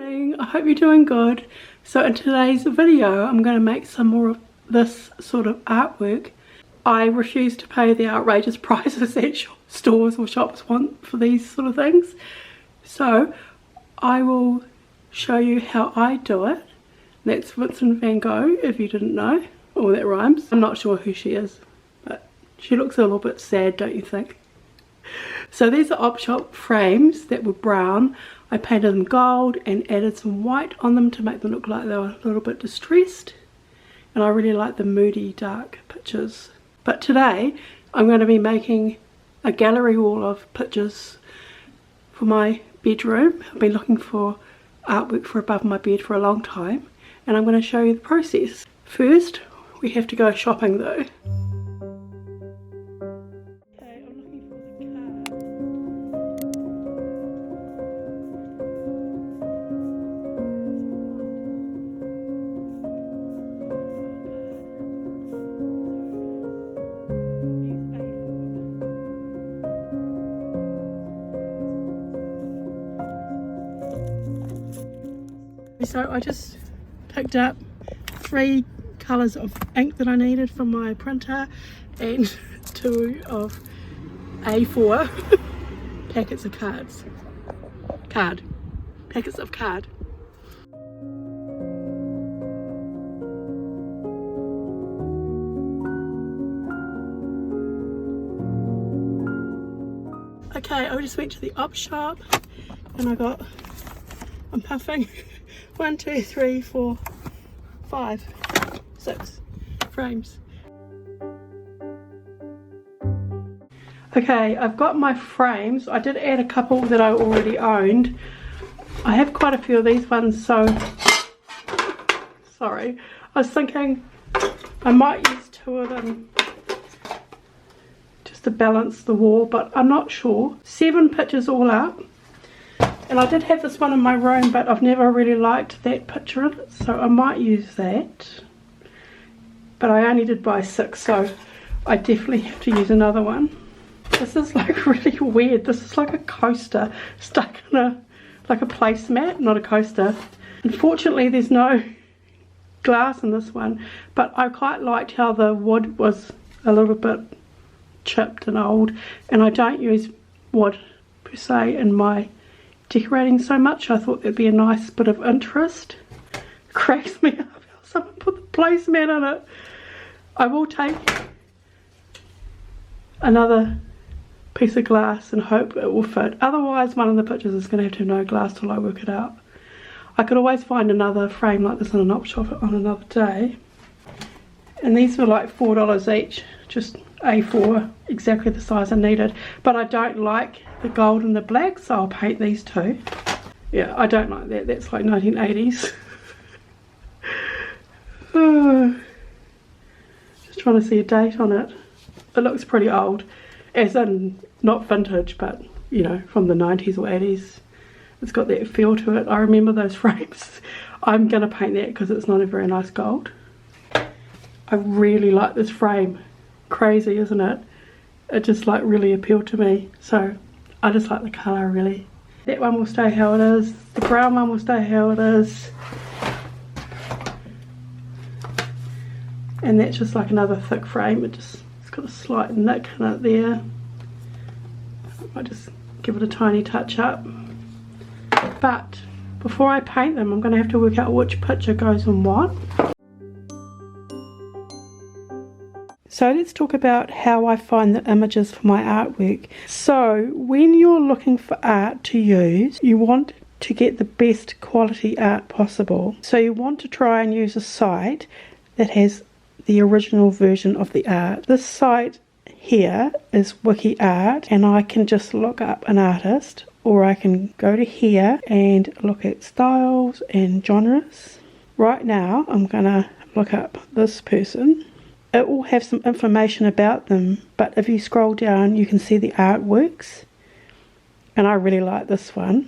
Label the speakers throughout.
Speaker 1: morning, I hope you're doing good. So in today's video I'm going to make some more of this sort of artwork. I refuse to pay the outrageous prices that stores or shops want for these sort of things. So I will show you how I do it. That's Vincent van Gogh, if you didn't know. Oh, that rhymes. I'm not sure who she is, but she looks a little bit sad, don't you think? So these are op shop frames that were brown. I painted them gold and added some white on them to make them look like they were a little bit distressed. And I really like the moody dark pictures. But today I'm going to be making a gallery wall of pictures for my bedroom. I've been looking for artwork for above my bed for a long time, and I'm going to show you the process. First we have to go shopping though. So I just picked up 3 colours of ink that I needed for my printer and 2 of A4 packets of packets of card. Okay, I just went to the op shop and I'm puffing 1, 2, 3, 4, 5, 6 frames. Okay, I've got my frames. I did add a couple that I already owned. I have quite a few of these ones, so sorry. I was thinking I might use 2 of them just to balance the wall, but I'm not sure. 7 pictures all up. And I did have this one in my room, but I've never really liked that picture in it, so I might use that. But I only did buy 6, so I definitely have to use another one. This is like really weird. This is like a coaster stuck in like a placemat, not a coaster. Unfortunately there's no glass in this one, but I quite liked how the wood was a little bit chipped and old, and I don't use wood per se in my decorating so much. I thought there'd be a nice bit of interest. It cracks me up how someone put the placemat in it. I will take another piece of glass and hope it will fit. Otherwise one of the pictures is going to have no glass till I work it out. I could always find another frame like this in an op shop on another day. And these were like $4 each, just A4, exactly the size I needed. But I don't like the gold and the black, so I'll paint these 2. Yeah, I don't like that. That's like 1980s. Just trying to see a date on it. It looks pretty old, as in not vintage, but you know, from the 90s or 80s. It's got that feel to it. I remember those frames. I'm going to paint that because it's not a very nice gold. I really like this frame. Crazy, isn't it? It just like really appealed to me, so I just like the colour really. That one will stay how it is. The brown one will stay how it is. And that's just like another thick frame. It's got a slight nick in it there. I might just give it a tiny touch up. But before I paint them, I'm going to have to work out which picture goes on what. So let's talk about how I find the images for my artwork. So when you're looking for art to use, you want to get the best quality art possible. So you want to try and use a site that has the original version of the art. This site here is Wiki Art, and I can just look up an artist, or I can go to here and look at styles and genres. Right now I'm gonna look up this person. It will have some information about them, but if you scroll down you can see the artworks, and I really like this one.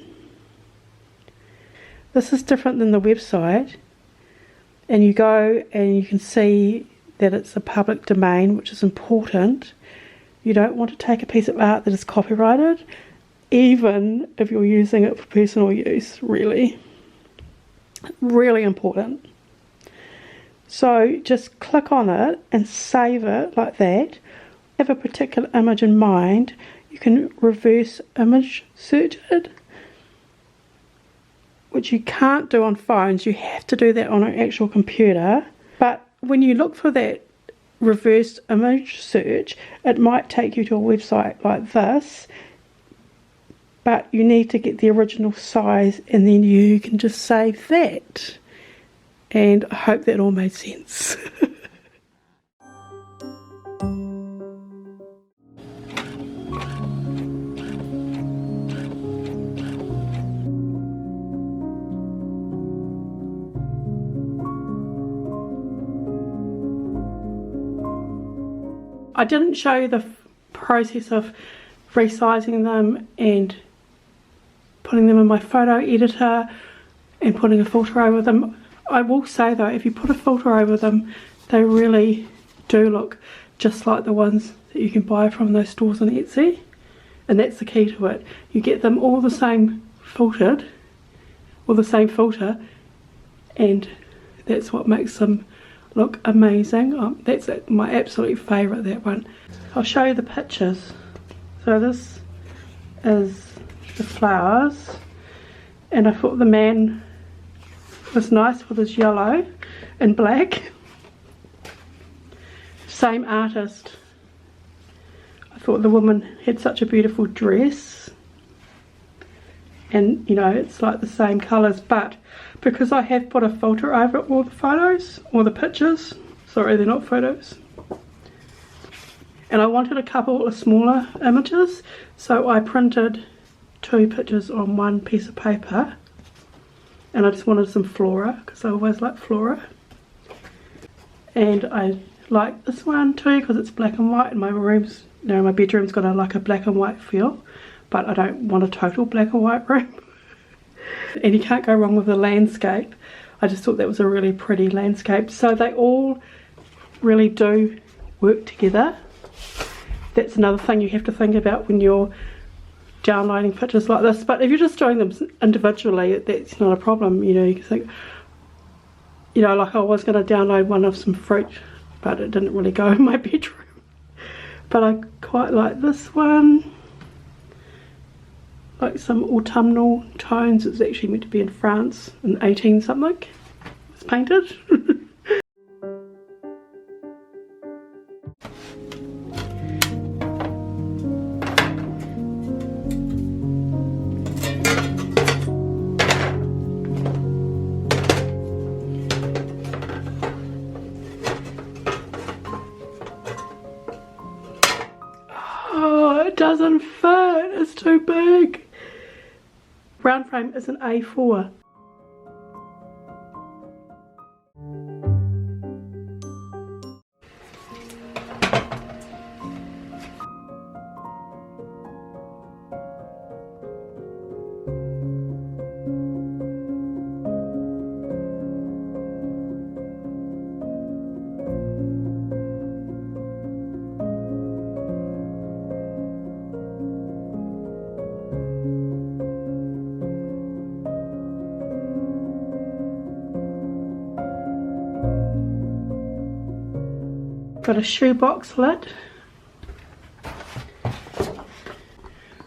Speaker 1: This is different than the website, and you go and you can see that it's a public domain, which is important. You don't want to take a piece of art that is copyrighted, even if you're using it for personal use, really. Really important. So just click on it and save it like that. Have a particular image in mind, you can reverse image search it, which you can't do on phones. You have to do that on an actual computer. But when you look for that reverse image search, it might take you to a website like this, but you need to get the original size, and then you can just save that. And I hope that all made sense. I didn't show you the process of resizing them and putting them in my photo editor and putting a filter over them. I will say though, if you put a filter over them, they really do look just like the ones that you can buy from those stores on Etsy. And that's the key to it. You get them all the same filtered, or the same filter, and that's what makes them look amazing. That's my absolute favourite, that one. I'll show you the pictures. So this is the flowers, and I thought the man was nice with his yellow and black. Same artist. I thought the woman had such a beautiful dress, and you know, it's like the same colours, but because I have put a filter over all the photos, or the pictures, sorry they're not photos, and I wanted a couple of smaller images, so I printed 2 pictures on one piece of paper, and I just wanted some flora, because I always like flora. And I like this one too because it's black and white, and my room's, you know, my bedroom's got like a black and white feel, but I don't want a total black and white room. And you can't go wrong with the landscape. I just thought that was a really pretty landscape. So they all really do work together. That's another thing you have to think about when you're downloading pictures like this. But if you're just doing them individually, that's not a problem. You know, you can think, you know, like I was going to download one of some fruit, but it didn't really go in my bedroom. But I quite like this one. Like some autumnal tones. It's actually meant to be in France in 18 something. It's painted. Oh, it doesn't fit. It's too big. Round frame is an A4. Got a shoebox lid.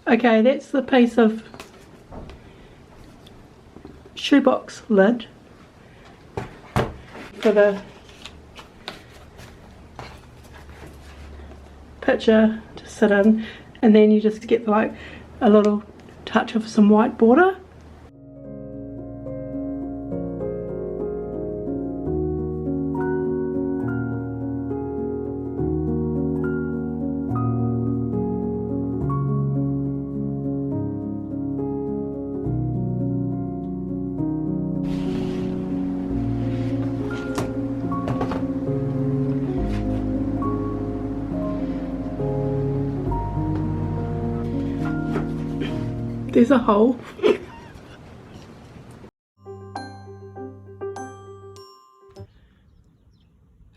Speaker 1: Okay, that's the piece of shoebox lid for the picture to sit in, and then you just get like a little touch of some white border. There's a hole.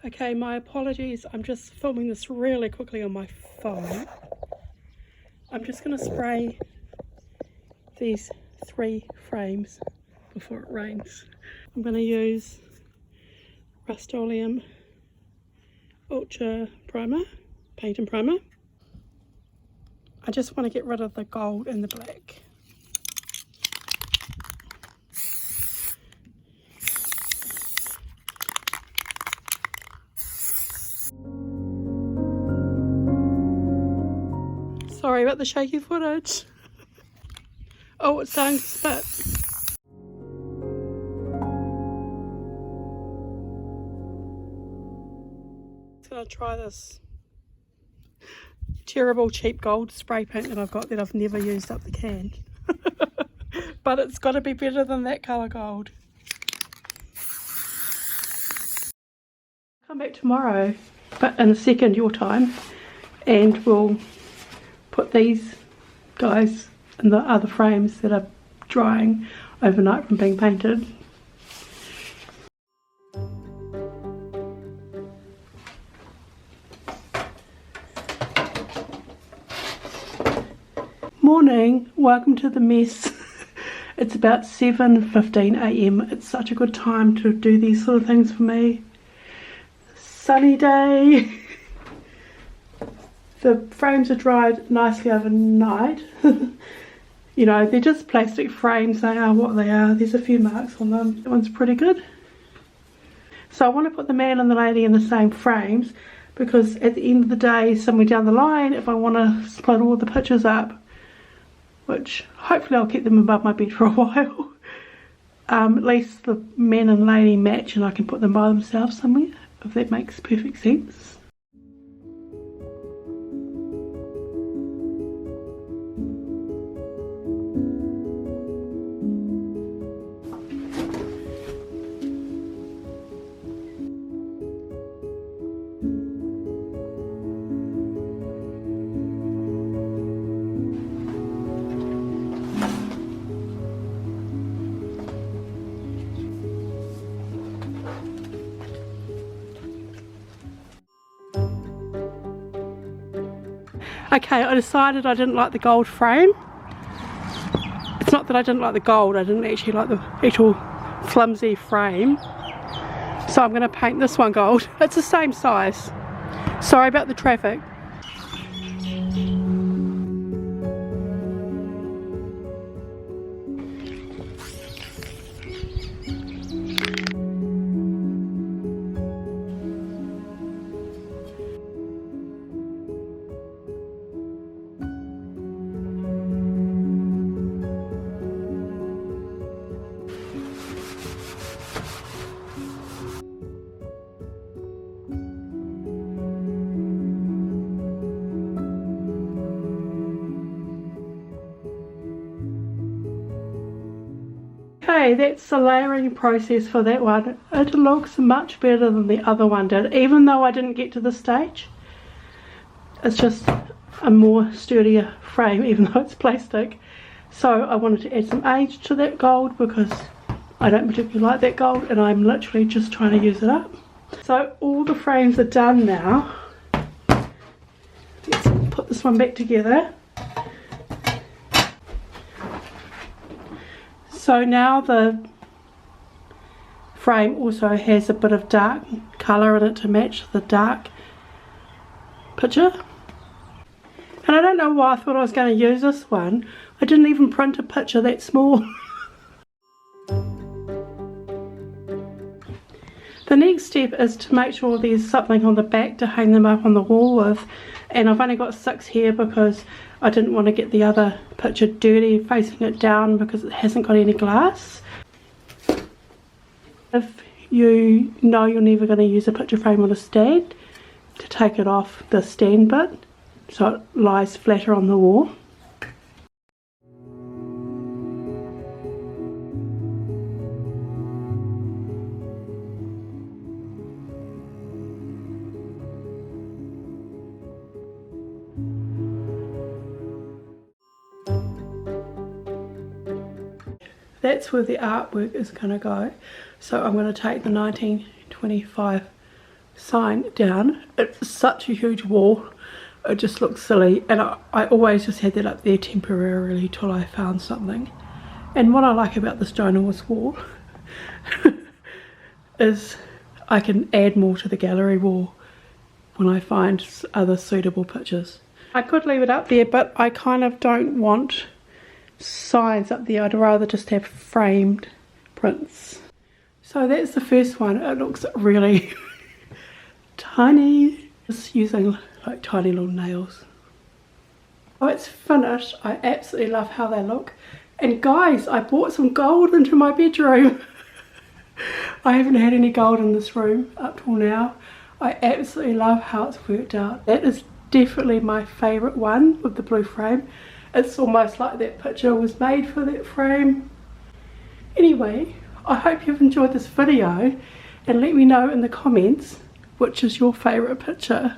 Speaker 1: Okay, my apologies. I'm just filming this really quickly on my phone. I'm just going to spray these 3 frames before it rains. I'm going to use Rust-Oleum Ultra Primer, Paint and Primer. I just want to get rid of the gold and the black. Sorry about the shaky footage. Oh, it's starting to spit. I'm going to try this terrible cheap gold spray paint that I've got that I've never used up the can. But it's got to be better than that colour gold. Come back tomorrow, but in a second your time, and we'll put these guys in the other frames that are drying overnight from being painted. Morning, welcome to the mess. It's about 7:15 AM. It's such a good time to do these sort of things for me. Sunny day. The frames are dried nicely overnight. You know, they're just plastic frames, they are what they are. There's a few marks on them. That one's pretty good. So I want to put the man and the lady in the same frames, because at the end of the day, somewhere down the line, if I want to split all the pictures up, which hopefully I'll keep them above my bed for a while, at least the man and lady match and I can put them by themselves somewhere, if that makes perfect sense. Okay, I decided I didn't like the gold frame. It's not that I didn't like the gold, I didn't actually like the actual flimsy frame. So I'm going to paint this one gold. It's the same size. Sorry about the traffic. Okay, that's the layering process for that one. It looks much better than the other one did, even though I didn't get to this stage. It's just a more sturdier frame, even though it's plastic. So I wanted to add some age to that gold because I don't particularly like that gold, and I'm literally just trying to use it up. So all the frames are done now. Let's put this one back together. So now the frame also has a bit of dark colour in it to match the dark picture. And I don't know why I thought I was going to use this one. I didn't even print a picture that small. The next step is to make sure there's something on the back to hang them up on the wall with. And I've only got 6 here because I didn't want to get the other picture dirty facing it down because it hasn't got any glass. If you know you're never going to use a picture frame on a stand, to take it off the stand bit so it lies flatter on the wall. That's where the artwork is going to go. So I'm going to take the 1925 sign down. It's such a huge wall, it just looks silly, and I always just had that up there temporarily till I found something. And what I like about this ginormous wall is I can add more to the gallery wall when I find other suitable pictures. I could leave it up there, but I kind of don't want signs up there. I'd rather just have framed prints. So that's the first one. It looks really tiny. Just using like tiny little nails. Oh, it's finished. I absolutely love how they look. And guys, I bought some gold into my bedroom. I haven't had any gold in this room up till now. I absolutely love how it's worked out. That is definitely my favourite one with the blue frame. It's almost like that picture was made for that frame. Anyway, I hope you've enjoyed this video and let me know in the comments which is your favourite picture.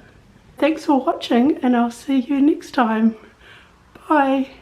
Speaker 1: Thanks for watching and I'll see you next time. Bye.